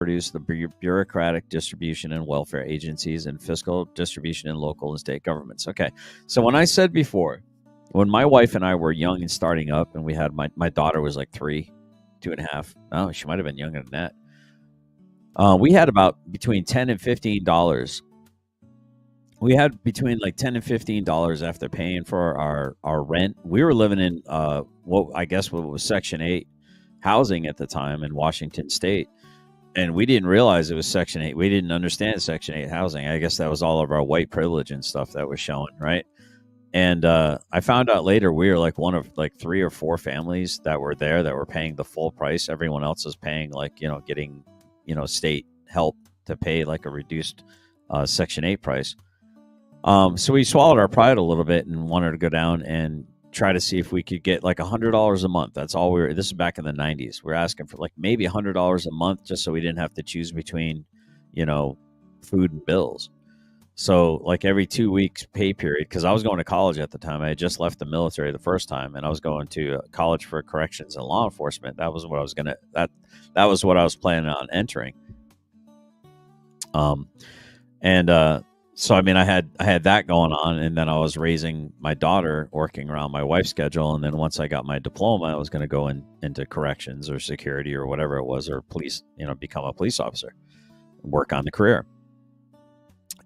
produce the bureaucratic distribution and welfare agencies and fiscal distribution in local and state governments. Okay. So when I said before, when my wife and I were young and starting up, and we had my daughter was like 3, 2.5. Oh, she might have been younger than that. We had about between $10 and $15. We had between like $10 and $15 after paying for our rent. We were living in what was Section 8 housing at the time in Washington State, and we didn't realize it was Section 8. We didn't understand Section 8 housing. I guess that was all of our white privilege and stuff that was showing, right? And I found out later we were like one of like 3 or 4 families that were there that were paying the full price. Everyone else was paying getting state help to pay like a reduced Section 8 price. So we swallowed our pride a little bit and wanted to go down and try to see if we could get like $100 a month. That's all this is back in the 90s. We're asking for like maybe $100 a month just so we didn't have to choose between, food and bills. So like every 2 weeks pay period, because I was going to college at the time. I had just left the military the first time, and I was going to college for corrections and law enforcement. That was what I was that was what I was planning on entering. So I mean, I had that going on, and then I was raising my daughter, working around my wife's schedule, and then once I got my diploma, I was going to go into corrections or security or whatever it was, or police, become a police officer, work on the career.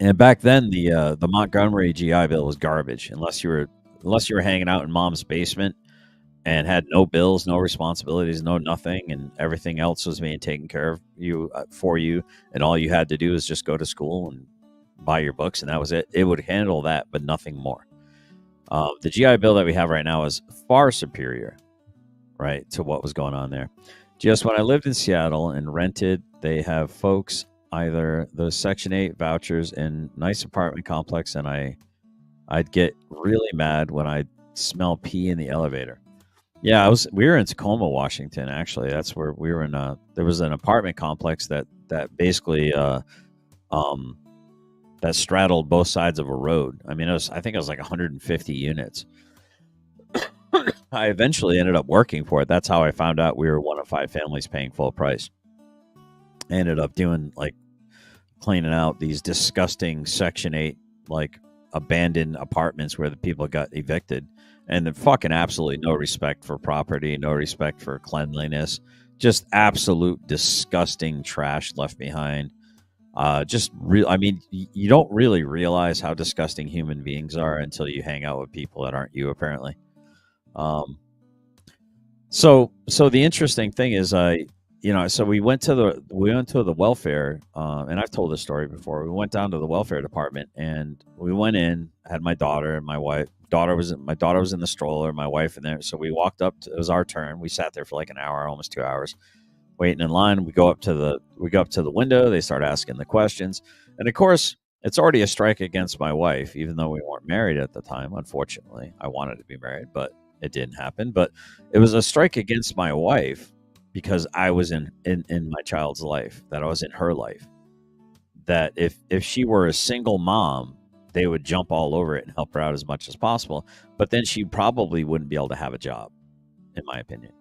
And back then, the Montgomery GI Bill was garbage, unless you were hanging out in mom's basement and had no bills, no responsibilities, no nothing, and everything else was being taken care of for you, and all you had to do was just go to school and buy your books, and that was it. It would handle that, but nothing more. The GI Bill that we have right now is far superior, right, to what was going on there. Just when I lived in Seattle and rented, they have folks either those Section 8 vouchers in nice apartment complex, and I'd get really mad when I'd smell pee in the elevator. Yeah, we were in Tacoma, Washington, actually. That's where we were in. There was an apartment complex that basically that straddled both sides of a road. I mean, I think it was like 150 units. I eventually ended up working for it. That's how I found out we were one of 5 families paying full price. I ended up doing like cleaning out these disgusting Section 8 like abandoned apartments where the people got evicted, and then fucking absolutely no respect for property, no respect for cleanliness, just absolute disgusting trash left behind. I mean, you don't really realize how disgusting human beings are until you hang out with people that aren't you, apparently. So the interesting thing is, so we went to the welfare, and I've told this story before. We went down to the welfare department, and we went in, had my daughter and my wife. My daughter was in the stroller, my wife in there. So we walked up. It was our turn. We sat there for like an hour, almost 2 hours, waiting in line. We go up to the window. They start asking the questions, and of course, it's already a strike against my wife, even though we weren't married at the time. Unfortunately, I wanted to be married, but it didn't happen. But it was a strike against my wife because I was in my child's life, that I was in her life. That if she were a single mom, they would jump all over it and help her out as much as possible. But then she probably wouldn't be able to have a job, in my opinion.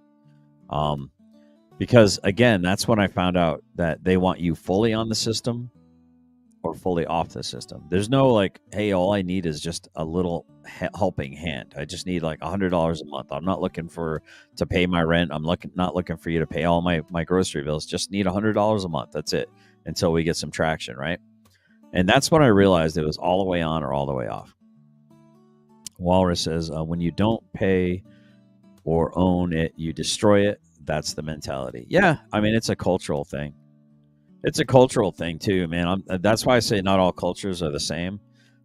Because again, that's when I found out that they want you fully on the system or fully off the system. There's no like, hey, all I need is just a little helping hand. I just need like $100 a month. I'm not looking to pay my rent. I'm not looking for you to pay all my grocery bills. Just need $100 a month. That's it, until we get some traction, right? And that's when I realized it was all the way on or all the way off. Walrus says, when you don't pay or own it, you destroy it. That's the mentality. Yeah, I mean, it's a cultural thing. It's a cultural thing too, man. That's why I say not all cultures are the same.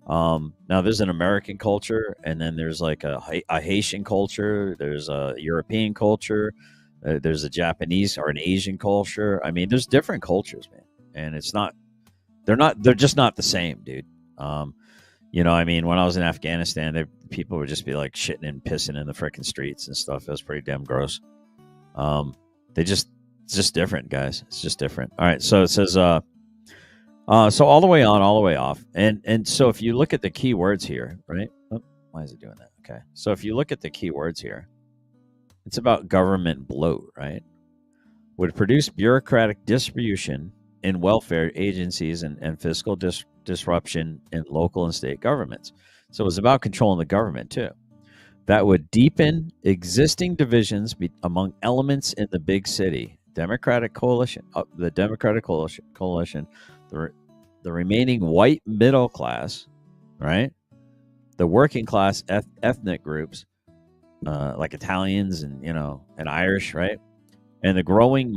Now, there's an American culture, and then there's like a Haitian culture. There's a European culture. There's a Japanese or an Asian culture. I mean, there's different cultures, man, and they're just not the same, dude. I mean, when I was in Afghanistan, people would just be like shitting and pissing in the freaking streets and stuff. It was pretty damn gross. It's just different, guys. It's just different. All right. So it says, so all the way on, all the way off. And so if you look at the key words here, right? Oh, why is it doing that? Okay. So if you look at the key words here, it's about government bloat, right? Would produce bureaucratic distribution in welfare agencies and fiscal disruption in local and state governments. So it was about controlling the government too. That would deepen existing divisions among elements in the big city. The Democratic coalition, the, the remaining white middle class, right? The working class ethnic groups, like Italians and and Irish, right? And the growing